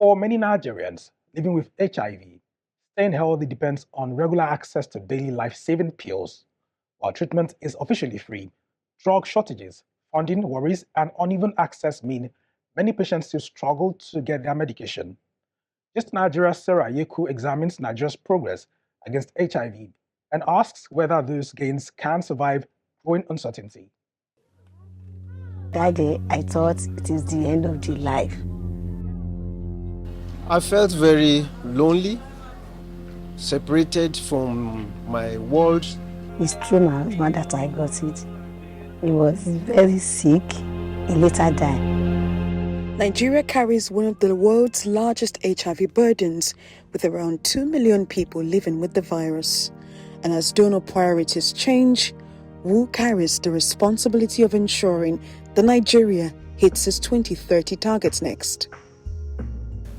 For many Nigerians living with HIV, staying healthy depends on regular access to daily life-saving pills. While treatment is officially free, drug shortages, funding worries, and uneven access mean many patients still struggle to get their medication. Just Nigeria's Sarah Ayeku examines Nigeria's progress against HIV and asks whether those gains can survive growing uncertainty. That day, I thought it is the end of the life. I felt very lonely, separated from my world. It's through my husband that I got it. He was very sick. He later died. Nigeria carries one of the world's largest HIV burdens, with around 2 million people living with the virus. And as donor priorities change, who carries the responsibility of ensuring that Nigeria hits its 2030 targets next?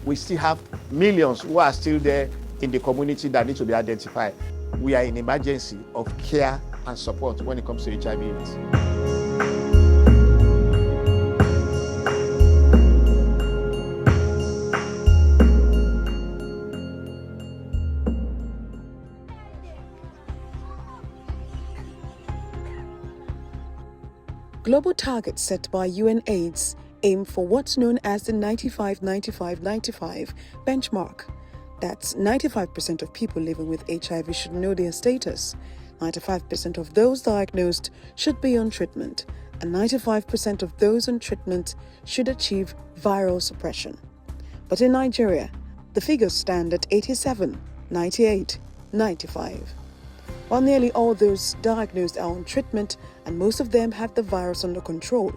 We still have millions who are still there in the community that need to be identified. We are in emergency of care and support when it comes to HIV/AIDS. Global targets set by UNAIDS aim for what's known as the 95-95-95 benchmark. That's 95% of people living with HIV should know their status, 95% of those diagnosed should be on treatment, and 95% of those on treatment should achieve viral suppression. But in Nigeria, the figures stand at 87, 98, 95. While nearly all those diagnosed are on treatment and most of them have the virus under control,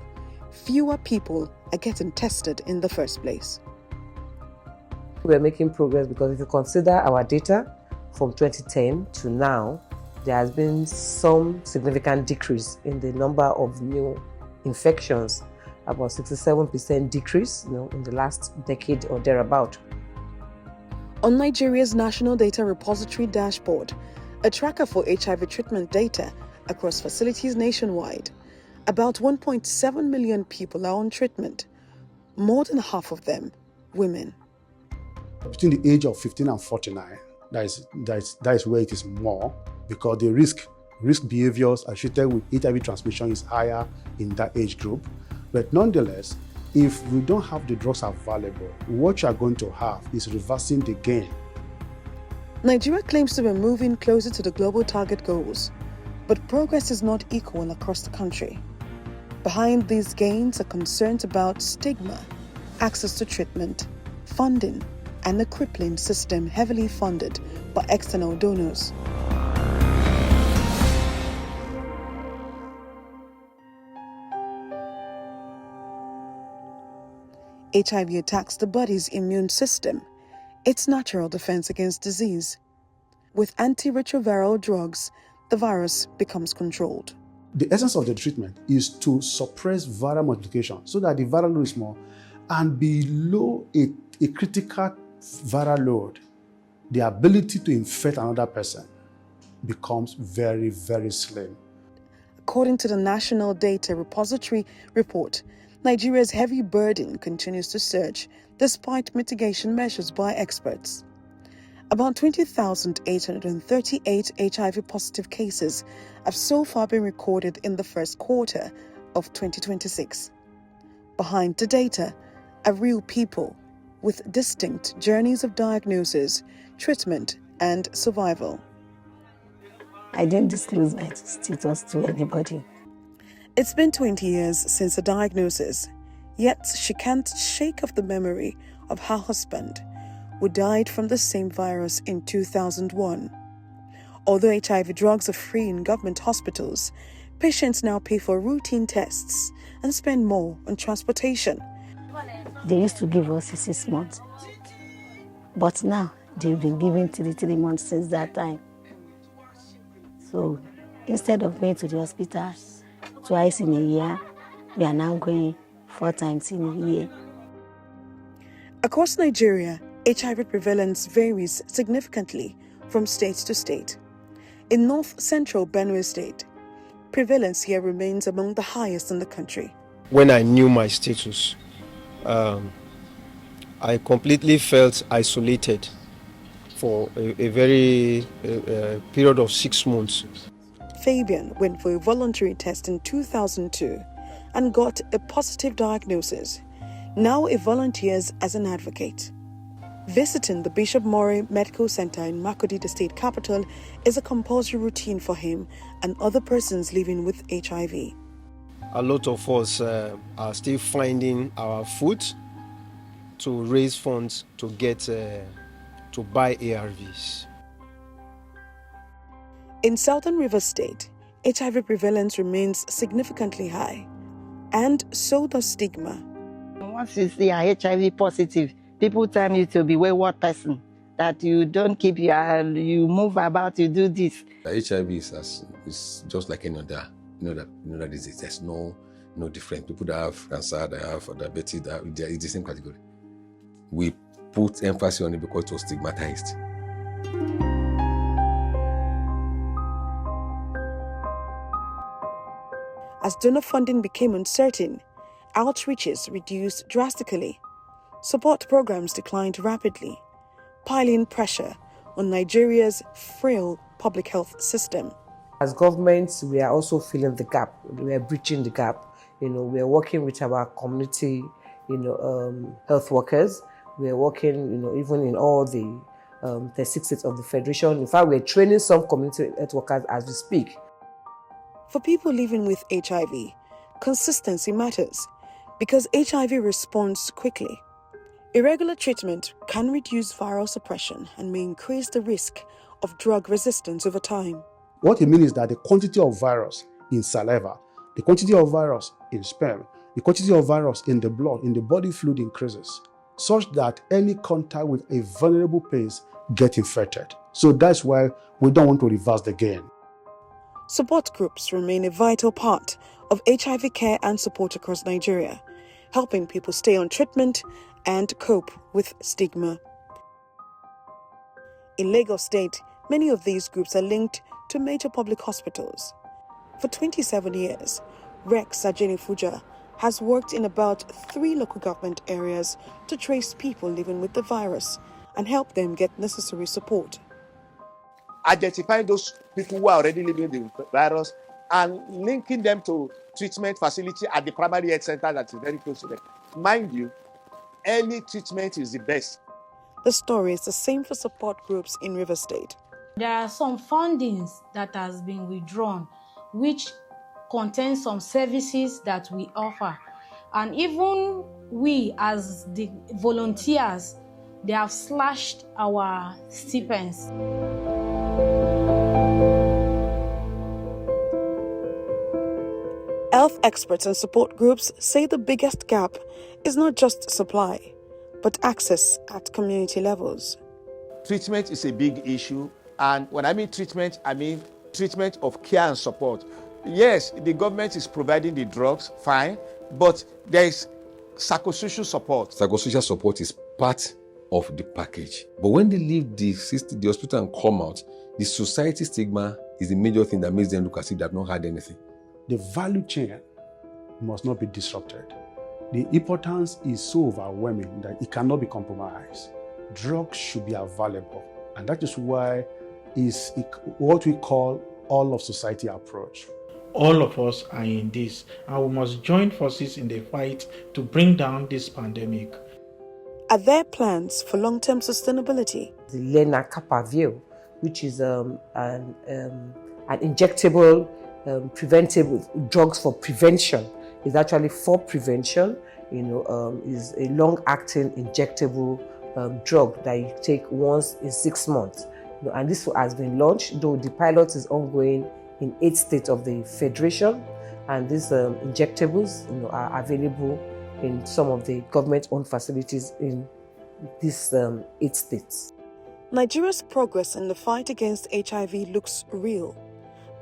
fewer people are getting tested in the first place. We're making progress because if you consider our data from 2010 to now, there has been some significant decrease in the number of new infections, about 67% decrease in the last decade or thereabout. On Nigeria's National Data Repository dashboard, a tracker for HIV treatment data across facilities nationwide, about 1.7 million people are on treatment, more than half of them women. Between the age of 15 and 49, that is where it is more, because the risk behaviors associated with HIV transmission is higher in that age group. But nonetheless, if we don't have the drugs available, what you are going to have is reversing the gain. Nigeria claims to be moving closer to the global target goals, but progress is not equal across the country. Behind these gains are concerns about stigma, access to treatment, funding, and a crippling system heavily funded by external donors. HIV attacks the body's immune system, its natural defense against disease. With antiretroviral drugs, the virus becomes controlled. The essence of the treatment is to suppress viral multiplication so that the viral load is small, and below a critical viral load, the ability to infect another person becomes very, very slim. According to the National Data Repository report, Nigeria's heavy burden continues to surge despite mitigation measures by experts. About 20,838 HIV-positive cases have so far been recorded in the first quarter of 2026. Behind the data are real people with distinct journeys of diagnosis, treatment, and survival. I didn't disclose my status to anybody. It's been 20 years since the diagnosis, yet she can't shake off the memory of her husband, who died from the same virus in 2001. Although HIV drugs are free in government hospitals, patients now pay for routine tests and spend more on transportation. They used to give us 6 months, but now they've been giving 3 months since that time. So instead of going to the hospital twice in a year, we are now going 4 times in a year. Across Nigeria, HIV prevalence varies significantly from state to state. In north-central Benue State, prevalence here remains among the highest in the country. When I knew my status, I completely felt isolated for a very period of 6 months. Fabian went for a voluntary test in 2002 and got a positive diagnosis. Now he volunteers as an advocate. Visiting the Bishop Murray Medical Center in Makurdi, the state capital, is a compulsory routine for him and other persons living with HIV. A lot of us are still finding our foot to raise funds to get to buy ARVs. In Southern Rivers State, HIV prevalence remains significantly high, and so does stigma. Once you see an HIV positive, people tell you to be a wayward person, that you don't keep you move about, you do this. HIV is just like any other disease. There's no different. People that have cancer, that have diabetes, it's the same category. We put emphasis on it because it was stigmatized. As donor funding became uncertain, outreaches reduced drastically. Support programs declined rapidly, piling pressure on Nigeria's frail public health system. As governments, we are also filling the gap. We are bridging the gap. We are working with our community, health workers. We are working, even in all the 36 states of the Federation. In fact, we are training some community health workers as we speak. For people living with HIV, consistency matters because HIV responds quickly. Irregular treatment can reduce viral suppression and may increase the risk of drug resistance over time. What it means is that the quantity of virus in saliva, the quantity of virus in sperm, the quantity of virus in the blood, in the body fluid increases, such that any contact with a vulnerable place gets infected. So that's why we don't want to reverse the gain. Support groups remain a vital part of HIV care and support across Nigeria, helping people stay on treatment and cope with stigma. In Lagos State, many of these groups are linked to major public hospitals. For 27 years, Rex Ajenifuja has worked in about 3 local government areas to trace people living with the virus and help them get necessary support. Identifying those people who are already living with the virus and linking them to treatment facility at the primary health center that is very close to them. Mind you, early treatment is the best. The story is the same for support groups in Rivers State. There are some fundings that has been withdrawn, which contain some services that we offer. And even we as the volunteers, they have slashed our stipends. Health experts and support groups say the biggest gap is not just supply, but access at community levels. Treatment is a big issue, and when I mean treatment of care and support. Yes, the government is providing the drugs, fine, but there is psychosocial support. Psychosocial support is part of the package. But when they leave the hospital and come out, the society stigma is the major thing that makes them look as if they have not had anything. The value chain must not be disrupted. The importance is so overwhelming that it cannot be compromised. Drugs should be available, and that is why is what we call all of society approach. All of us are in this, and we must join forces in the fight to bring down this pandemic. Are there plans for long-term sustainability? The lenacapavir, which is an injectable preventable drugs for prevention, is actually for prevention. Is a long-acting injectable drug that you take once in 6 months. And this has been launched, though the pilot is ongoing in 8 states of the Federation, and these injectables are available in some of the government-owned facilities in these 8 states. Nigeria's progress in the fight against HIV looks real,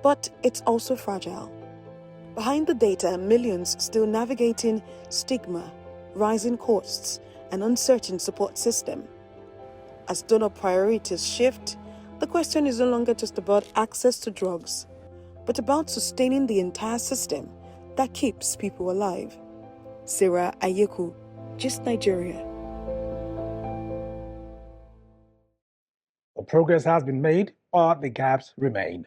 but it's also fragile. Behind the data are millions still navigating stigma, rising costs, and uncertain support system. As donor priorities shift, the question is no longer just about access to drugs, but about sustaining the entire system that keeps people alive. Sarah Ayeku, Gist Nigeria. The progress has been made, but the gaps remain.